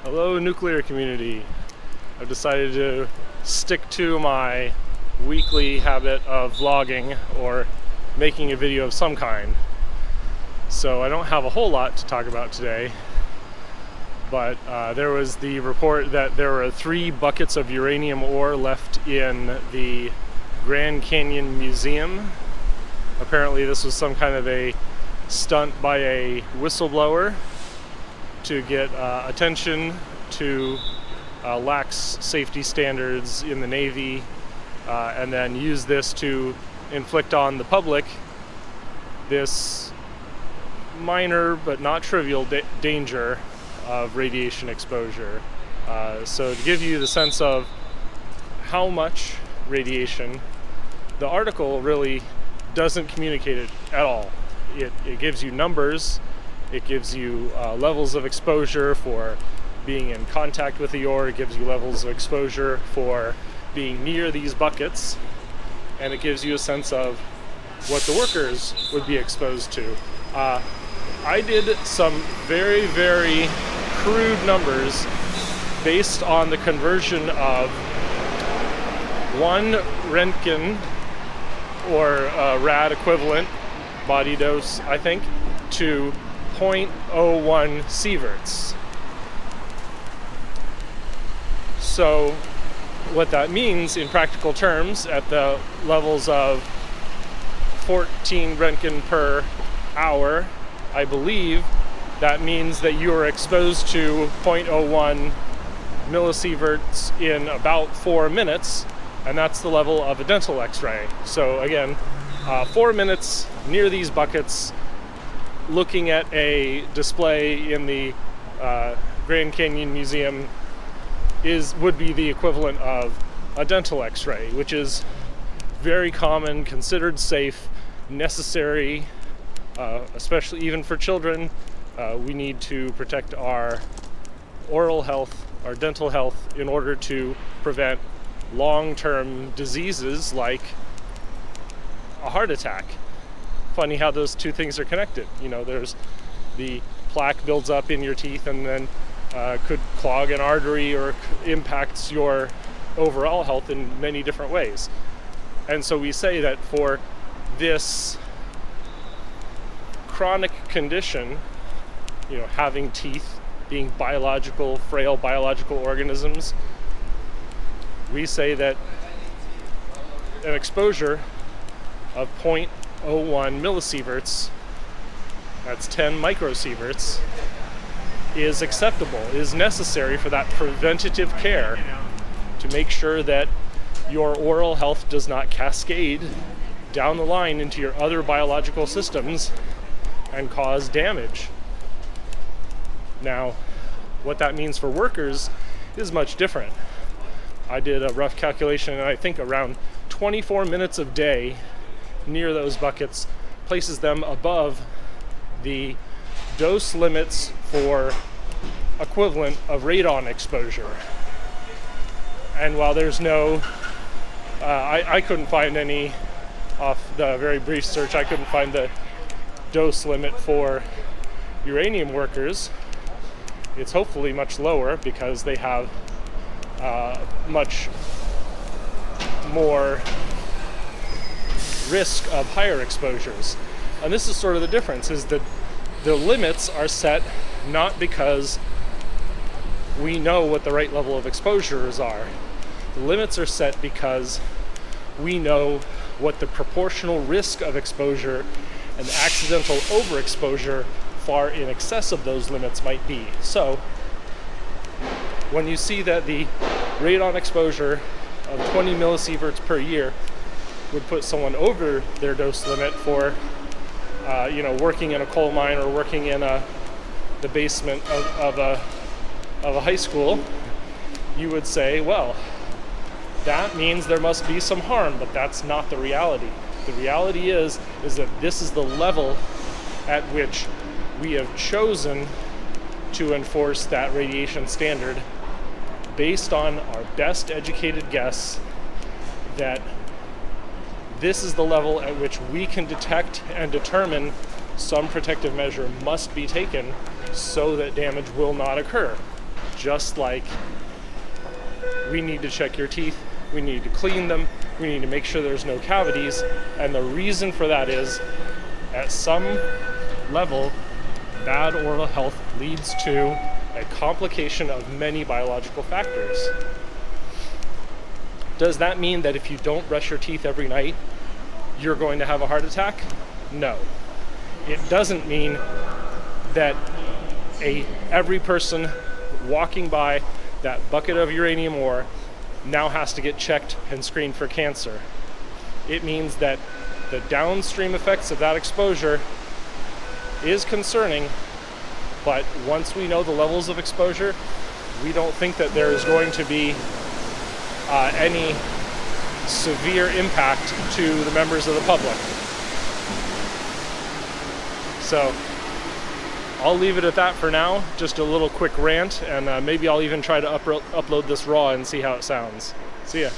Hello, nuclear community. I've decided to stick to my weekly habit of vlogging or making a video of some kind. So I don't have a whole lot to talk about today, but there was the report that there were 3 buckets of uranium ore left in the Grand Canyon Museum. Apparently this was some kind of a stunt by a whistleblower to get attention to lax safety standards in the Navy, and then use this to inflict on the public this minor but not trivial danger of radiation exposure. So to give you the sense of how much radiation, the article really doesn't communicate it at all. It gives you numbers, it gives you levels of exposure for being in contact with the ore, it gives you levels of exposure for being near these buckets, and it gives you a sense of what the workers would be exposed to. I did some very, very crude numbers based on the conversion of 1 Roentgen, or rad equivalent, body dose, I think, to 0.01 sieverts. So what that means in practical terms at the levels of 14 Roentgen per hour, I believe that means that you are exposed to 0.01 millisieverts in about 4 minutes, and that's the level of a dental x-ray. So again, 4 minutes near these buckets, looking at a display in the Grand Canyon Museum would be the equivalent of a dental x-ray, which is very common, considered safe, necessary, especially even for children. We need to protect our oral health, our dental health, in order to prevent long-term diseases like a heart attack. Funny how those two things are connected. You know, there's the plaque builds up in your teeth and then could clog an artery or impacts your overall health in many different ways. And so we say that for this chronic condition, you know, having teeth, being biological, frail biological organisms, we say that an exposure of 0.01 millisieverts, that's 10 microsieverts, is acceptable, is necessary for that preventative care to make sure that your oral health does not cascade down the line into your other biological systems and cause damage. Now, what that means for workers is much different. I did a rough calculation, and I think around 24 minutes of day near those buckets places them above the dose limits for equivalent of radon exposure. And while there's no, I couldn't find any, off the very brief search, I couldn't find the dose limit for uranium workers. It's hopefully much lower because they have much more risk of higher exposures. And this is sort of the difference, is that the limits are set not because we know what the right level of exposures are. The limits are set because we know what the proportional risk of exposure and accidental overexposure far in excess of those limits might be. So when you see that the radon exposure of 20 millisieverts per year would put someone over their dose limit for working in a coal mine or working in the basement of a high school, you would say, well, that means there must be some harm, but that's not the reality. The reality is that this is the level at which we have chosen to enforce that radiation standard based on our best educated guess that this is the level at which we can detect and determine some protective measure must be taken so that damage will not occur. just like we need to check your teeth, we need to clean them, we need to make sure there's no cavities. And the reason for that is, at some level, bad oral health leads to a complication of many biological factors. Does that mean that if you don't brush your teeth every night, you're going to have a heart attack? No. It doesn't mean that every person walking by that bucket of uranium ore now has to get checked and screened for cancer. It means that the downstream effects of that exposure is concerning, but once we know the levels of exposure, we don't think that there is going to be any severe impact to the members of the public. So I'll leave it at that for now. Just a little quick rant, and maybe I'll even try to upload this raw and see how it sounds. See ya.